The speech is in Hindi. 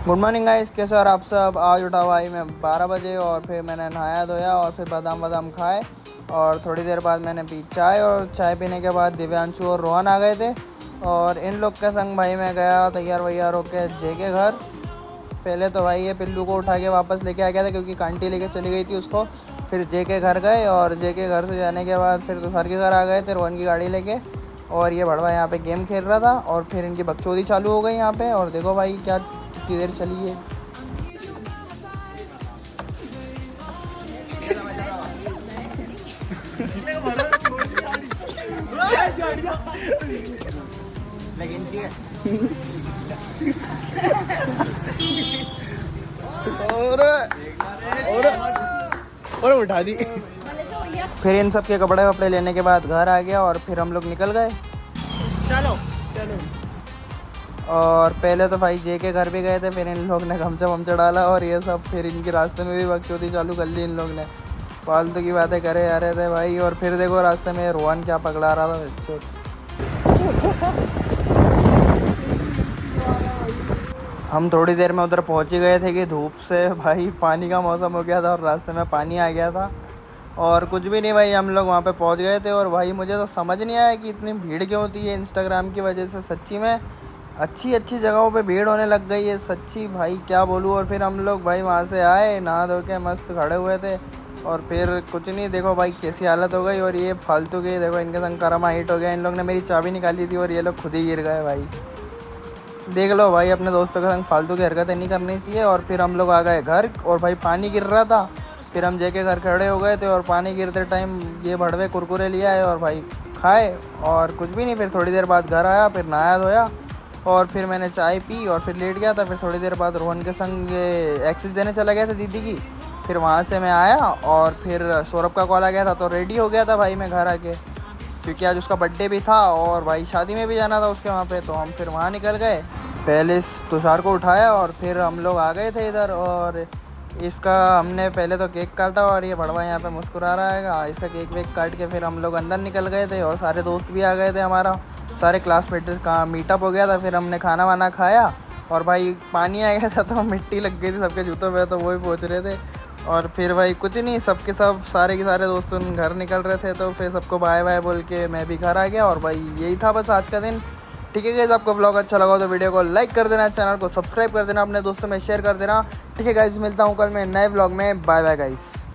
गुड मॉर्निंग गाइस, कैसे और आप सब। आज उठा भाई मैं 12 बजे और फिर मैंने नहाया धोया और फिर बादाम वादाम खाए और थोड़ी देर बाद मैंने पी चाय। और चाय पीने के बाद दिव्यांशु और रोहन आ गए थे और इन लोग के संग भाई मैं गया तैयार वैयार होके जे के घर। पहले तो भाई ये पिल्लू को उठा के वापस लेके आ गया था क्योंकि कांटी लेके चली गई थी उसको। फिर जे के घर गए और जे के घर से जाने के बाद फिर तुषार के घर आ गए थे रोहन की गाड़ी लेके। और ये बड़वा यहाँ पे गेम खेल रहा था और फिर इनकी बकचोदी चालू हो गई यहाँ पे। और देखो भाई क्या कितनी देर चली है। और उठा दी। फिर इन सब के कपड़े वपड़े लेने के बाद घर आ गया और फिर हम लोग निकल गए। चलो चलो। और पहले तो भाई जे के घर भी गए थे, फिर इन लोग ने गमछा वमछा डाला और ये सब। फिर इनके रास्ते में भी बकचोदी चालू कर ली इन लोग ने, फालतू की बातें करे आ रहे थे भाई। और फिर देखो रास्ते में रोहन क्या पकड़ा रहा था बच्चों। हम थोड़ी देर में उधर पहुंच ही गए थे कि धूप से भाई पानी का मौसम हो गया था और रास्ते में पानी आ गया था। और कुछ भी नहीं भाई, हम लोग वहाँ पे पहुँच गए थे। और भाई मुझे तो समझ नहीं आया कि इतनी भीड़ क्यों होती है इंस्टाग्राम की वजह से। सच्ची में अच्छी अच्छी जगहों पे भीड़ होने लग गई है सच्ची भाई, क्या बोलूँ। और फिर हम लोग भाई वहाँ से आए नहा धो के मस्त खड़े हुए थे और फिर कुछ नहीं, देखो भाई कैसी हालत हो गई। और ये फालतू के देखो इनके संग करमा हिट हो गया। इन लोग ने मेरी चाबी निकाली थी और ये लोग खुद ही गिर गए भाई। देख लो भाई, अपने दोस्तों के संग फालतू की हरकतें नहीं करनी चाहिए। और फिर हम लोग आ गए घर और भाई पानी गिर रहा था। फिर हम जे के घर खड़े हो गए थे और पानी गिरते टाइम ये भड़वे कुरकुरे लिया है और भाई खाए और कुछ भी नहीं। फिर थोड़ी देर बाद घर आया, फिर नहाया धोया और फिर मैंने चाय पी और फिर लेट गया था। फिर थोड़ी देर बाद रोहन के संग ये एक्सेस देने चला गया था दीदी की। फिर वहाँ से मैं आया और फिर सौरभ का कॉल आ गया था तो रेडी हो गया था भाई मैं घर आके, क्योंकि आज उसका बर्थडे भी था और भाई शादी में भी जाना था उसके वहाँ पे। तो हम फिर वहाँ निकल गए। पहले तुषार को उठाया और फिर हम लोग आ गए थे इधर। और इसका हमने पहले तो केक काटा और ये बड़वा यहाँ पे मुस्कुरा रहा है। इसका केक वेक काट के फिर हम लोग अंदर निकल गए थे और सारे दोस्त भी आ गए थे। हमारा सारे क्लासमेट का मीटअप हो गया था। फिर हमने खाना वाना खाया और भाई पानी आ गया था तो मिट्टी लग गई थी सबके जूतों पे, तो वही पहुँच रहे थे। और फिर भाई कुछ नहीं, सबके सब सारे के सारे दोस्त घर निकल रहे थे तो फिर सबको बाय बाय बोल के मैं भी घर आ गया। और भाई यही था बस आज का दिन। ठीक है गाइस, आपको व्लॉग अच्छा लगा तो वीडियो को लाइक कर देना, चैनल को सब्सक्राइब कर देना, अपने दोस्तों में शेयर कर देना। ठीक है गाइस, मिलता हूँ कल मैं नए व्लॉग में। Bye bye guys.